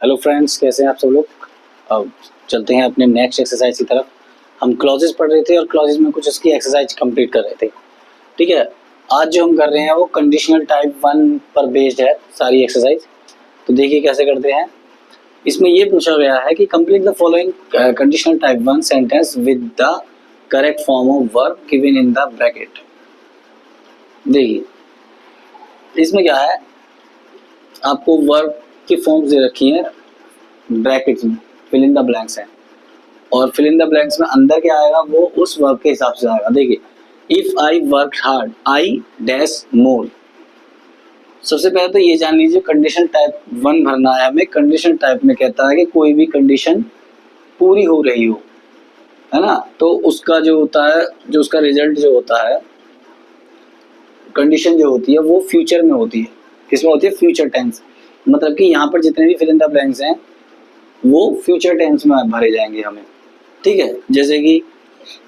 Hello friends, कैसे हैं आप सब लोग। अब चलते हैं अपने नेक्स्ट एक्सरसाइज की तरफ। हम क्लॉजेस पढ़ रहे थे और क्लॉजेस में कुछ उसकी एक्सरसाइज कंप्लीट कर रहे थे। ठीक है, आज जो हम कर रहे हैं वो कंडीशनल टाइप 1 पर बेस्ड है सारी एक्सरसाइज। तो देखिए कैसे करते हैं। इसमें ये पूछा गया है कि complete the following conditional type 1 sentence with the correct form of verb given in the bracket. देखिए इसमें क्या है, आपको वर्ब की फॉर्म्स दे रखी है ब्रैकेट्स में, फिल इन द ब्लैंक्स है, और फिल इन द ब्लैंक्स में अंदर क्या आएगा वो उस वर्ब के हिसाब से आएगा। देखिए if I work hard I dash more. सबसे पहले तो ये जान लीजिए कंडीशन टाइप 1 भरना है हमें। कंडीशन टाइप में कहता है कि कोई भी कंडीशन पूरी हो रही हो, है ना, तो उसका जो होता है, जो उसका रिजल्ट जो होता है, कंडीशन जो होती है वो फ्यूचर में होती है। किसमें होती है? Future tense. मतलब कि यहाँ पर जितने भी फिल इन द ब्लैंक्स हैं वो फ्यूचर टेंस में भरे जाएंगे हमें। ठीक है, जैसे कि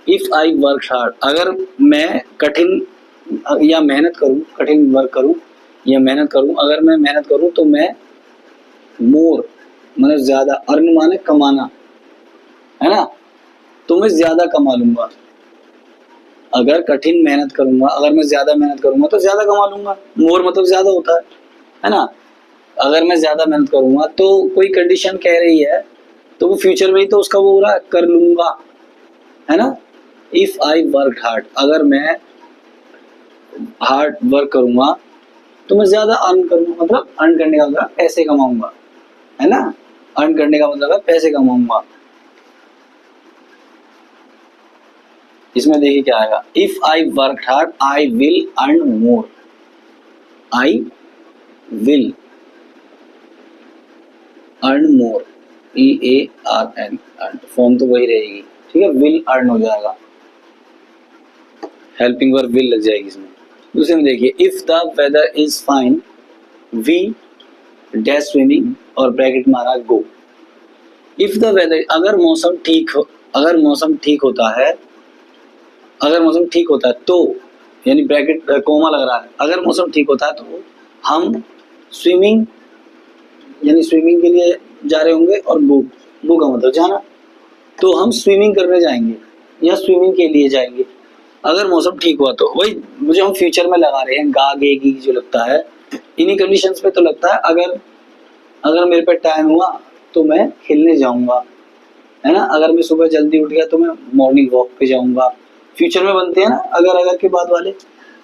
इफ आई वर्क हार्ड, अगर मैं कठिन या मेहनत करूं, कठिन वर्क करूं या मेहनत करूं, अगर मैं मेहनत करूं तो मैं मोर मतलब ज्यादा, अर्न माने कमाना, है ना, तो मैं ज्यादा कमा लूंगा। अगर कठिन मेहनत करूंगा, अगर मैं ज्यादा मेहनत करूंगा तो ज्यादा कमा लूंगा। मोर मतलब ज्यादा होता है ना। अगर मैं ज्यादा मेहनत करूंगा तो कोई कंडीशन कह रही है तो वो फ्यूचर में ही तो उसका वो हो रहा है, कर लूंगा, है ना। इफ आई वर्क हार्ड, अगर मैं हार्ड वर्क करूंगा तो मैं ज्यादा अर्न करूंगा, मतलब अर्न करने का मतलब पैसे कमाऊंगा, है ना। अर्न करने का मतलब है पैसे कमाऊंगा। इसमें देखिए क्या आएगा, if I work hard I will earn more. I will earn more, EARN, form तो वही रहेगी। ठीक है, विल अर्न हो जाएगा, हेल्पिंग वर्ब विल लग जाएगी इसमें। दूसरे में देखिए if the weather is fine we dash swimming और ब्रैकेट मारा गो। इफ द वेदर, अगर मौसम ठीक हो, अगर मौसम ठीक होता है, अगर मौसम ठीक होता है तो, यानी ब्रैकेट कोमा लग रहा है, अगर मौसम ठीक होता है तो हम स्विमिंग, यानी स्विमिंग के लिए जा रहे होंगे, और गो का मतलब जाना, तो हम स्विमिंग करने जाएंगे या स्विमिंग के लिए जाएंगे अगर मौसम ठीक हुआ तो। वही मुझे हम फ्यूचर में लगा रहे हैं, गा गे की जो लगता है इन्हीं कंडीशंस पे तो लगता है। अगर अगर मेरे पे टाइम हुआ तो मैं खेलने जाऊंगा, है ना। अगर मैं सुबह जल्दी उठ गया तो मैं मॉर्निंग वॉक पे जाऊंगा। फ्यूचर में बनते हैं ना अगर के बाद वाले।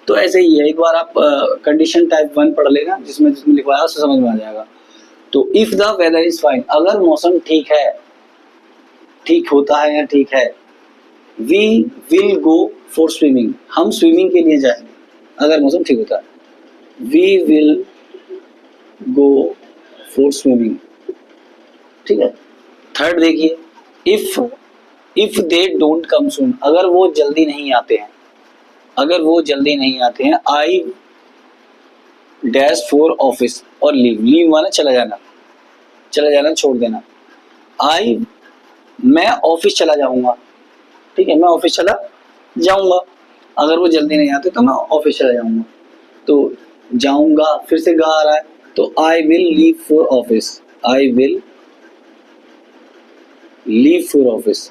तो ऐसे ही है, एक बार आप कंडीशन टाइप 1 पढ़ लेना, जिसमें जिसमें लिखवाया उससे समझ में आ जाएगा। तो if the weather is fine, अगर मौसम ठीक है, ठीक होता है या ठीक है, we will go for swimming, हम स्विमिंग के लिए जाएंगे अगर मौसम ठीक होता है। We will go for swimming. ठीक है। थर्ड देखिए, इफ दे डोंट कम सून, अगर वो जल्दी नहीं आते हैं, अगर वो जल्दी नहीं आते हैं, आई डैश फॉर ऑफिस और लीव, लीव माना चला जाना, चला जाना छोड़ देना। आई, मैं ऑफिस चला जाऊंगा, ठीक है, मैं ऑफिस चला जाऊंगा। अगर वो जल्दी नहीं आते तो मैं ऑफिस चला जाऊंगा। तो जाऊंगा, फिर से गा आ रहा है, तो I will leave for office, I will leave for office,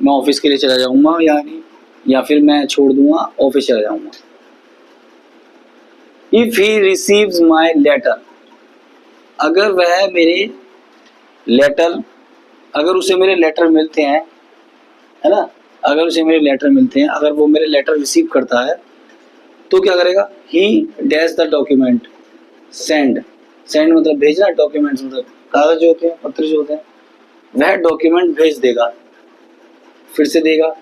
मैं ऑफिस के लिए चला जाऊंगा, यानी या फिर मैं छोड़ दूंगा, ऑफिस चला जाऊंगा। If he receives my letter, अगर वह मेरे लेटर, अगर उसे मेरे लेटर मिलते हैं, है ना, अगर उसे मेरे लेटर मिलते हैं, अगर वो मेरे लेटर रिसीव करता है तो क्या करेगा, ही dash the document send, send मतलब भेजना, डॉक्यूमेंट्स मतलब कागज जो होते हैं, पत्र जो होते हैं, वह डॉक्यूमेंट भेज देगा, फिर से देगा।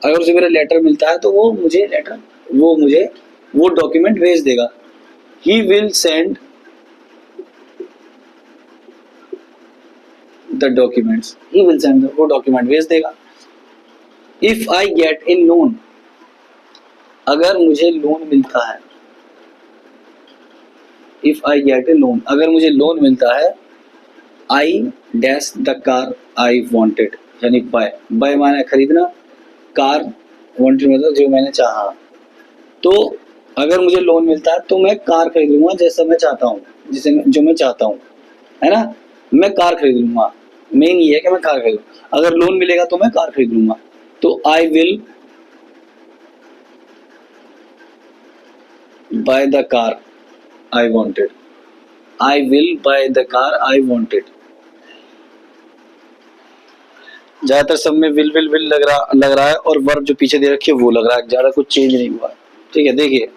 अगर उसे मेरा लेटर मिलता है तो वो मुझे लेटर, वो मुझे वो डॉक्यूमेंट भेज देगा। He will send the documents, he will send, वो डॉक्यूमेंट भेज देगा। If I get A loan, अगर मुझे लोन मिलता है, if I get A loan, अगर मुझे लोन मिलता है, I dash the car I wanted, यानी बाय, बाय माने खरीदना, कार वांटेड मतलब जो मैंने चाहा। तो अगर मुझे लोन मिलता है तो मैं कार खरीदूंगा जैसा मैं चाहता हूँ, जिसे जो मैं चाहता हूँ। है ना, मैं कार खरीद लूंगा, मेन ये है कि मैं कार खरीदूं, अगर लोन मिलेगा तो मैं कार खरीद लूंगा, तो I will by the car I wanted, I will by the car I wanted. ज्यादातर सब में विल लग रहा है और वर्ब जो पीछे दे रखी है वो लग रहा है, ज्यादा कुछ चेंज नहीं हुआ। ठीक है, देखिए,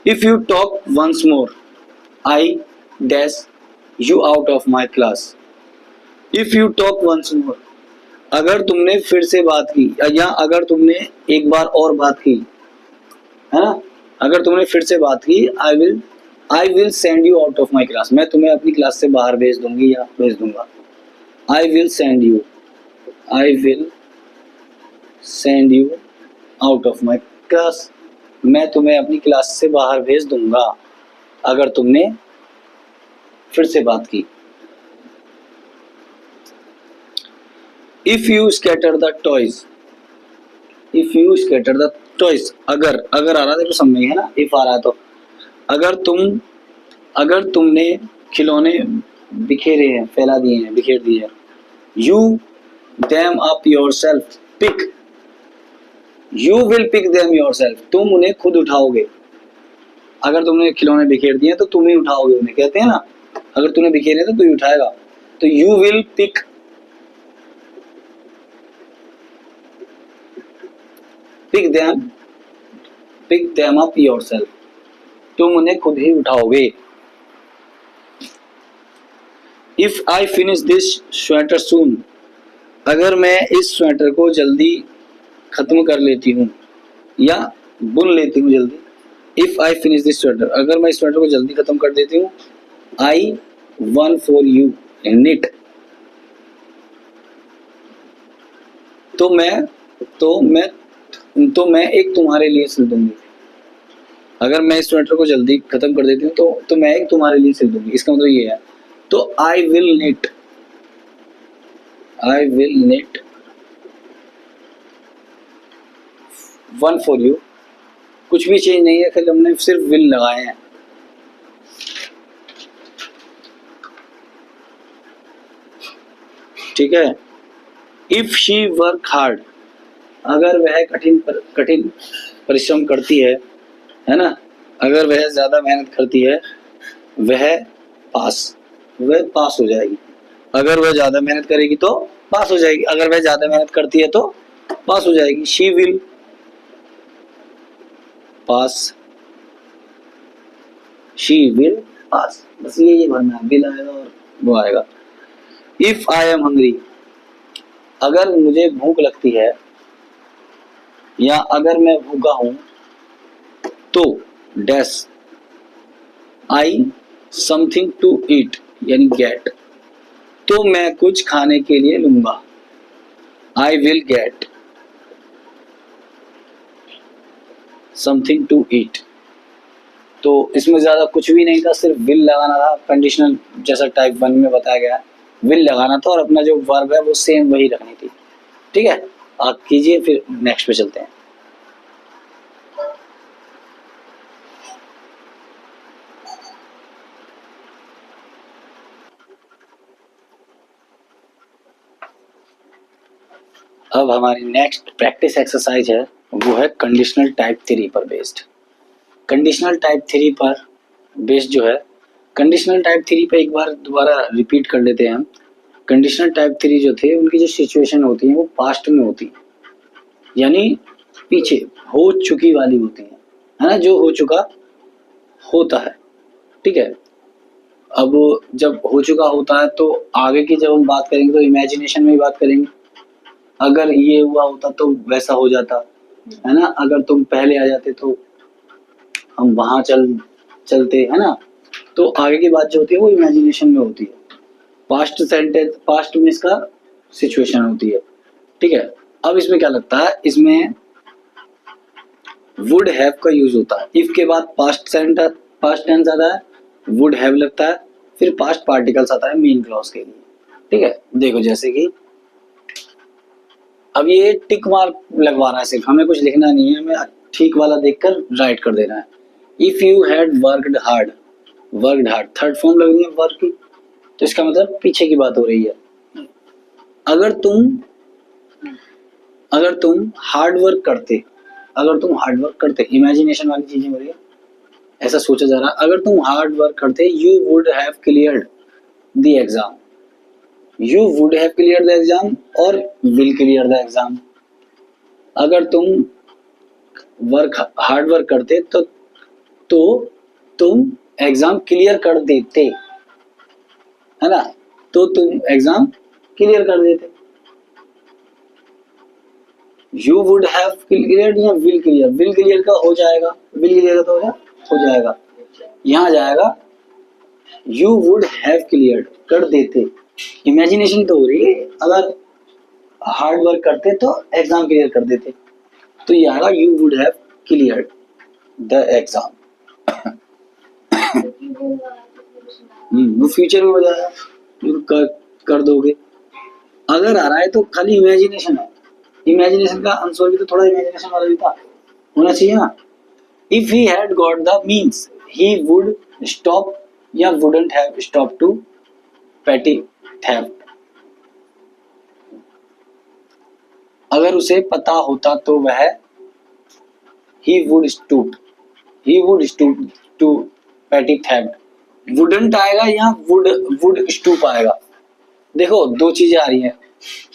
if you talk once more I dash you out of my class. If you talk once more, अगर तुमने फिर से बात की, या अगर तुमने एक बार और बात की, है ना, अगर तुमने फिर से बात की, I will send you out of my class, मैं तुम्हें अपनी क्लास से बाहर भेज दूंगी या भेज दूंगा। I will send you, I will send you out of my class, मैं तुम्हें अपनी क्लास से बाहर भेज दूंगा अगर तुमने फिर से बात की। If you scatter the toys, if you scatter the toys, अगर आ रहा है तो समझ है ना, इफ आ रहा है तो, अगर तुमने खिलौने बिखेरे हैं, फैला दिए हैं, बिखेर दिए हैं, you them up yourself, pick, you will pick them yourself, तुम उन्हें खुद उठाओगे, अगर तुमने खिलौने बिखेर दिए तो तुम ही उठाओगे उन्हें, कहते हैं ना, अगर तूने बिखेरे तो तू ही उठाएगा, तो you will pick them up yourself, तुम उन्हें खुद ही उठाओगे। If I finish this sweater soon, अगर मैं इस स्वेटर को जल्दी खत्म कर लेती हूँ या बुन लेती हूँ जल्दी, if I finish this sweater, अगर मैं इस स्वेटर को जल्दी खत्म कर देती हूँ, I one for you knit, तो मैं एक तुम्हारे लिए सिल दूंगी, अगर मैं इस स्वेटर को जल्दी खत्म कर देती हूँ तो मैं एक तुम्हारे लिए सिल दूंगी, इसका मतलब ये है, तो I will knit one for you, कुछ भी चेंज नहीं है, खाली हमने सिर्फ विल लगाए हैं। ठीक है, इफ शी वर्क हार्ड, अगर वह कठिन परिश्रम करती है ना, अगर वह ज्यादा मेहनत करती है, वह पास हो जाएगी, अगर वह ज्यादा मेहनत करेगी तो पास हो जाएगी, अगर वह ज्यादा मेहनत करती है तो पास हो जाएगी। शी विल पास, बस ये भरना है, विल आएगा और वो आएगा। इफ आई एम हंग्री, अगर मुझे भूख लगती है या अगर मैं भूखा हूं तो dash I something to eat यानी गेट, तो मैं कुछ खाने के लिए लूंगा, I will get something to eat. तो इसमें ज्यादा कुछ भी नहीं था, सिर्फ विल लगाना था, कंडीशनल जैसा टाइप 1 में बताया गया, विल लगाना था और अपना जो वर्ब है वो सेम वही रखनी थी। ठीक है, आप कीजिए, फिर नेक्स्ट पे चलते हैं। अब हमारी नेक्स्ट प्रैक्टिस एक्सरसाइज है, वो है कंडीशनल टाइप 3 पर बेस्ड। कंडीशनल टाइप 3 पर बेस्ड जो है, कंडीशनल टाइप 3 पे एक बार दोबारा रिपीट कर लेते हैं हम। कंडीशनल टाइप 3 जो थे उनकी जो सिचुएशन होती है वो पास्ट में होती है, यानी पीछे हो चुकी वाली होती है ना, जो हो चुका होता है। ठीक है, अब जब हो चुका होता है तो आगे की जब हम बात करेंगे तो इमेजिनेशन में ही बात करेंगे, अगर ये हुआ होता तो वैसा हो जाता, है ना, अगर तुम पहले आ जाते तो हम वहां चलते, है ना, तो आगे की बात जो होती है वो इमेजिनेशन में होती है, पास्ट में इसका सिचुएशन होती है। ठीक है, अब इसमें क्या लगता है, इसमें वुड हैव का यूज होता है, इफ के बाद पास्ट टेंस आता है, वुड हैव लगता है, फिर पास्ट पार्टिकल्स आता है मेन क्लॉज के लिए। ठीक है, देखो जैसे कि अब ये टिक मार्क लगवाना है, सिर्फ हमें कुछ लिखना नहीं है, हमें ठीक वाला देखकर राइट कर देना है। If you had worked hard, third form लगनी है वर्क की, तो इसका मतलब पीछे की बात हो रही है। अगर तुम हार्ड वर्क करते, इमेजिनेशन वाली चीजें हो रही है, ऐसा सोचा जा रहा है, अगर तुम हार्ड वर्क करते, you would have cleared the exam, you would have clear the exam और विल क्लियर द एग्जाम। अगर तुम हार्ड वर्क करते तो तुम एग्जाम क्लियर कर देते, है ना, तो तुम एग्जाम क्लियर कर देते। यू वुड हैव क्लियर या विल क्लियर, विल क्लियर का हो जाएगा, विल क्लियर का तो हो जाएगा, यहाँ जाएगा यू वुड हैव क्लियर कर देते। इमेजिनेशन तो हो रही है, अगर हार्ड वर्क करते तो एग्जाम क्लियर कर देते, तो ये आएगा you would have clear the exam. वो फ्यूचर में हो जाएगा, कर दोगे। अगर आ रहा है तो खाली इमेजिनेशन है, इमेजिनेशन का आंसर भी तो थोड़ा इमेजिनेशन वाला भी था, होना चाहिए ना। If he had got the means he would stop या वुडंट हैव स्टॉप टू पेटी थेफ्ट। अगर उसे पता होता तो वह he would stoop to petty theft। wouldn't आएगा या would stoop आएगा। देखो दो चीजें आ रही हैं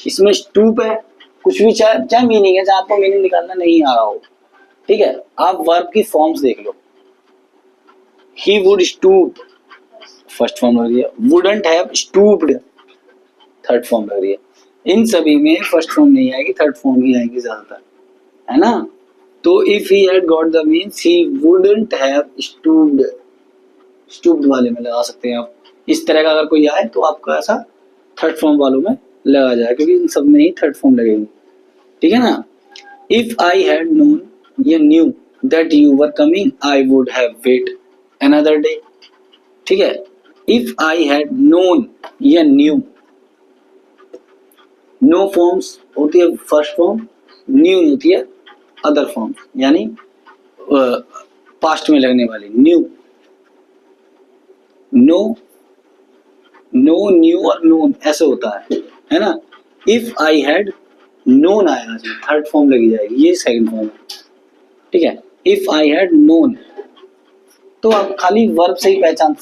इसमें, stoop है, कुछ भी चाहे मीनिंग है, चाहे आपको मीनिंग निकालना नहीं आ रहा हो, ठीक है, आप वर्ब की फॉर्म्स देख लो। he would stoop first form लग रही है, wouldn't have stooped third form लग रही है। इन सभी में फर्स्ट फॉर्म नहीं आएगी, थर्ड फॉर्म ही आएगी ज्यादातर, है ना। तो if he had got the means he wouldn't have stooped वाले में लगा सकते हैं आप। इस तरह का अगर कोई आए तो आपका ऐसा थर्ड फॉर्म वालों में लगा जाए, क्योंकि इन सब में ही थर्ड फॉर्म लगेगी, ठीक है ना। इफ आई हैड नोन या knew that you were coming I would have wait another day, ठीक है। इफ आई हैड नोन या न्यू, नो फॉर्म्स होती है फर्स्ट फॉर्म, न्यू होती है अदर फॉर्म, यानी पास्ट में लगने वाली। न्यू, नो, न्यू और नोन ऐसे होता है ना। इफ आई हैड नोन आएगा, थर्ड फॉर्म लगी जाएगी, ये सेकंड फॉर्म है, ठीक है। इफ आई हैड नोन, तो आप खाली वर्ब से ही पहचान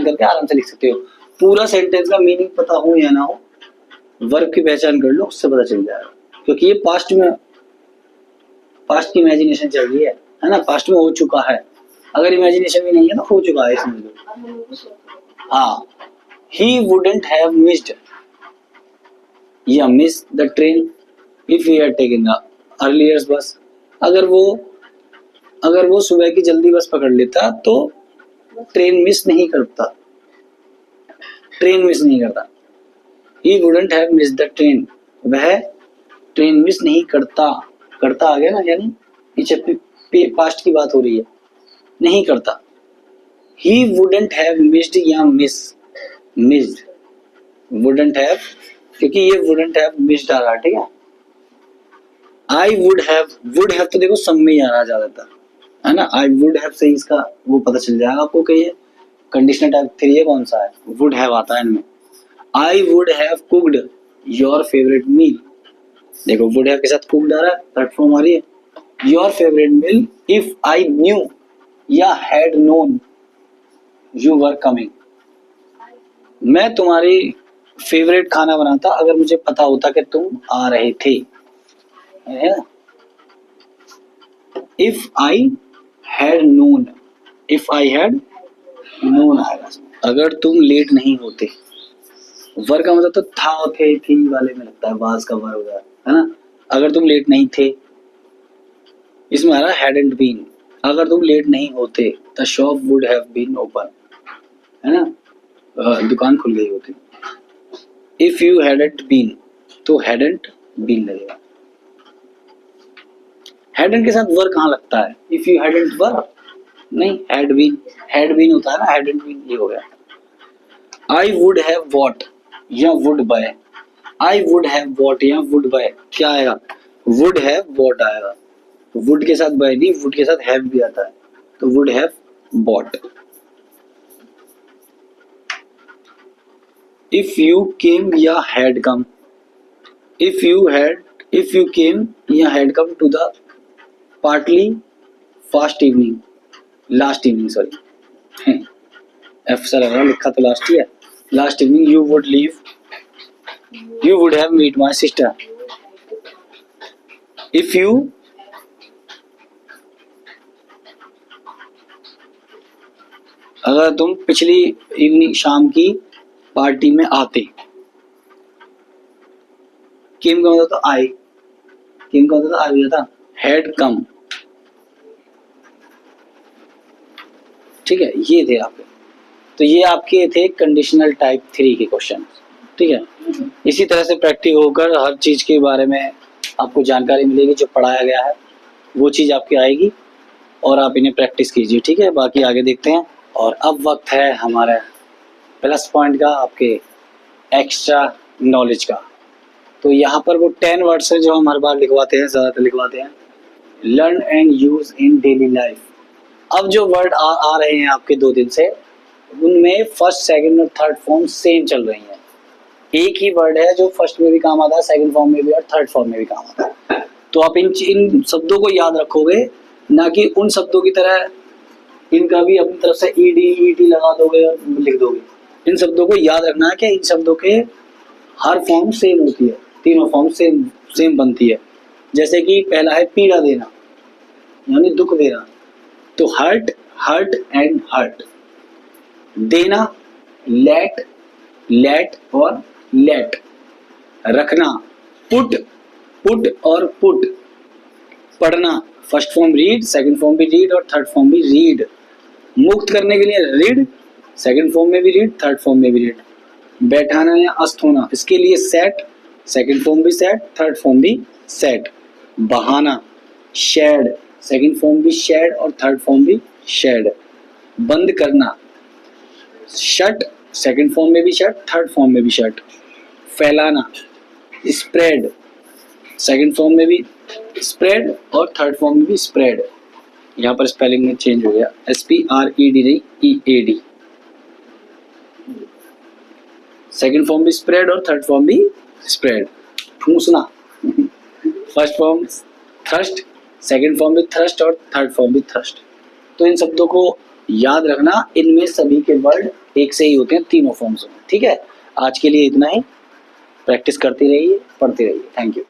करके आराम से लिख सकते हो। पूरा सेंटेंस का मीनिंग पता हो या ना हो, वर्ब की पहचान कर लो, उससे पता चल जाएगा, क्योंकि ये पास्ट की इमेजिनेशन चल रही है ना, पास्ट में हो चुका है। अगर इमेजिनेशन भी नहीं है तो हो चुका है, समझ लो। हाँ, he wouldn't have missed या miss the train if he had taken the earlier bus। अगर वो सुबह की जल्दी बस पकड़ लेता तो ट्रेन मिस नहीं करता, he wouldn't have missed the train, वह ट्रेन मिस नहीं करता आ गया ना, यानी पीछे पास्ट की बात हो रही है, नहीं करता। he wouldn't have missed या missed wouldn't have, क्योंकि ये wouldn't have missed आ रहा है, ठीक है। I would have तो देखो सब में ही आ रहा ज्यादातर, है ना। I would have से इसका वो पता चल जाएगा आपको कि ये कंडीशनल टाइप 3 कौन सा है, would have आता है इनमें। I would have cooked your favorite meal, देखो would have के साथ cooked आ रहा है, थर्ड फॉर्म आ रही है। Your favorite meal if I knew या had known you were coming, मैं तुम्हारी फेवरेट खाना बनाता अगर मुझे पता होता कि तुम आ रहे थे, है ना। इफ आई हैड नोन आएगा, अगर तुम लेट नहीं होते। वर का मतलब तो था थे थी वाले में लगता है, बाज का वर हो जाए, है ना। अगर तुम लेट नहीं थे, इसमें आ रहा है हैडंट बीन, अगर तुम लेट नहीं होते the shop would have been open, है ना, दुकान खुल गई होती। इफ यू हैडंट बीन तो हैडंट बीन लगेगा। हैडंट के साथ वर कहाँ लगता है, इफ यू हैडंट वर नहीं, हैड बीन होता है ना, हैडंट बीन ये हो गया। आई वुड हैव बॉट या would buy, I would have bot या वुड बाय, क्या आएगा, वुड हैव बॉट आएगा। वुड के साथ बाय नहीं, वुड के साथ हैव भी आता है, तो would have bought. If you came या had come, if you came या had come to the partly fast evening, last evening sorry, F सा लग रहा है, लिखा तो लास्ट ही है, last evening you would have meet my sister, if you अगर तुम पिछली इवनिंग शाम की पार्टी में आते, केम का मतलब तो आए, केम का मतलब तो आ गया था, हैड कम, ठीक है, ये थे आपके, तो ये आपके थे कंडीशनल टाइप 3 के क्वेश्चन, ठीक है। इसी तरह से प्रैक्टिस होकर हर चीज के बारे में आपको जानकारी मिलेगी, जो पढ़ाया गया है वो चीज आपकी आएगी और आप इन्हें प्रैक्टिस कीजिए, ठीक है। बाकी आगे देखते हैं। और अब वक्त है हमारे प्लस पॉइंट का, आपके एक्स्ट्रा नॉलेज का। तो यहाँ पर वो 10 वर्ड्स है जो हम हर बार लिखवाते हैं, ज़्यादातर लिखवाते हैं, learn and use in daily life. अब जो वर्ड आ रहे हैं आपके 2 दिन से, उनमें फर्स्ट, सेकंड और थर्ड फॉर्म सेम चल रही हैं। एक ही वर्ड है जो फर्स्ट में भी काम आता है, सेकंड फॉर्म में भी और थर्ड फॉर्म में भी काम आता है। तो आप इन शब्दों को याद रखोगे, ना कि उन शब्दों की तरह इनका भी अपनी तरफ से ईडी लगा दोगे और लिख दोगे। इन शब्दों को याद रखना है कि इन शब्दों के हर फॉर्म सेम होती है, तीनों फॉर्म सेम बनती है। जैसे कि पहला है पीड़ा देना, यानी दुख देना, तो हर्ट एंड हर्ट। देना लेट और लेट। रखना पुट और पुट। पढ़ना first form read, second form भी रीड और थर्ड फॉर्म भी रीड। मुक्त करने के लिए रीड, सेकंड फॉर्म में भी रीड, थर्ड फॉर्म में भी रीड। बैठाना या अस्त होना, इसके लिए सेट, सेकंड फॉर्म भी सेट, थर्ड फॉर्म भी सेट। बहाना शेड, सेकंड फॉर्म भी शेड और थर्ड फॉर्म भी शेड। बंद करना शट, सेकंड फॉर्म में भी शट, थर्ड फॉर्म में भी शट। फैलाना स्प्रेड, सेकंड फॉर्म में भी स्प्रेड और थर्ड फॉर्म में भी स्प्रेड। यहाँ पर स्पेलिंग में चेंज हो गया, SPRED नहीं EAD। सेकंड फॉर्म भी स्प्रेड और थर्ड फॉर्म भी स्प्रेड। ठूसना first form thrust, second form भी थ्रस्ट और थर्ड फॉर्म भी थ्रस्ट। तो इन शब्दों को याद रखना, इनमें सभी के वर्ड एक से ही होते हैं, तीनों फॉर्म्स में, ठीक है। आज के लिए इतना ही, प्रैक्टिस करते रहिए, पढ़ते रहिए। Thank you.